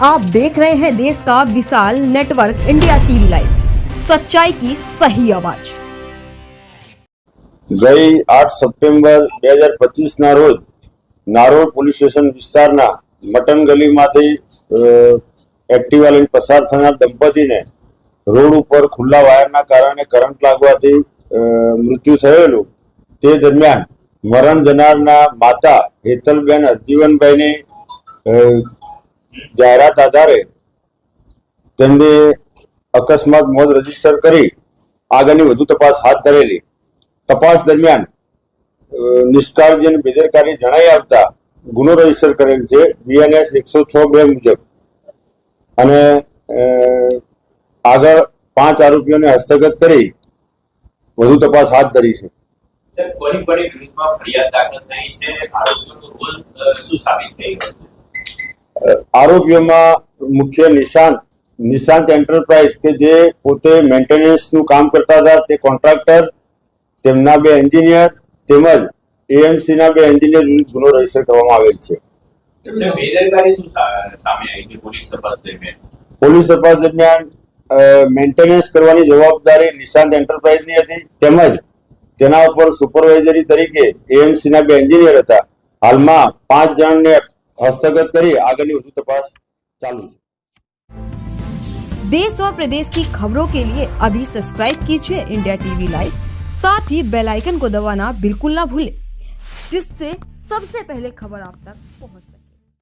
आप देख रहे हैं देश का विशाल नेटवर्क इंडिया टीवी लाइव, सच्चाई की सही आवाज। ગઈ 8 સપ્ટેમ્બર 2025 ના રોજ નારોલ પોલીસ સ્ટેશન વિસ્તારના મટન ગલીમાંથી એક્ટિવા લઈને પસાર થનાર દંપતીને રોડ ઉપર ખુલ્લા વાયરના કારણે કરંટ લાગવાથી મૃત્યુ થયેલું। તે દરમિયાન મરણ જનારના માતા હેતલબેન હરજીવનભાઈની જાહેરાત આધારે તેમને અકસ્માત મોત રજીસ્ટર કરી આગળની વધુ તપાસ હાથ ધરેલી। તપાસ દરમિયાન નિષ્કાળજી અને બેદરકારી જણાઈ આવતા ગુનો રજીસ્ટર કરેલ છે BNS 106(2) મુજબ અને આગળ 5 આરોપીઓને હસ્તગત કરી વધુ તપાસ હાથ ધરી છે। આરોપીઓમાં મુખ્ય નિશાંત એન્ટરપ્રાઇઝ કે જે પોતે મેન્ટેનન્સનું કામ કરતા હતા, તે કોન્ટ્રાક્ટર, તેમના 2 એન્જિનિયર તેમજ AMC ના 2 એન્જિનિયર વિરુદ્ધ ગુનો રજીસ્ટર કરવામાં આવેલ છે। પોલીસ તપાસ દરમિયાન મેન્ટેનન્સ કરવાની જવાબદારી નિશાંત એન્ટરપ્રાઇઝની હતી તેમજ તેના ઉપર સુપરવાઇઝરી તરીકે AMC ના 2 એન્જિનિયર હતા। હાલમાં 5 જણને हस्तगत करी आगे વધુ तपास चालू है। देश और प्रदेश की खबरों के लिए अभी सब्सक्राइब कीजिए इंडिया टीवी लाइव, साथ ही बेल आइकन को दबाना बिल्कुल ना भूलें, जिससे सबसे पहले खबर आप तक पहुंचे।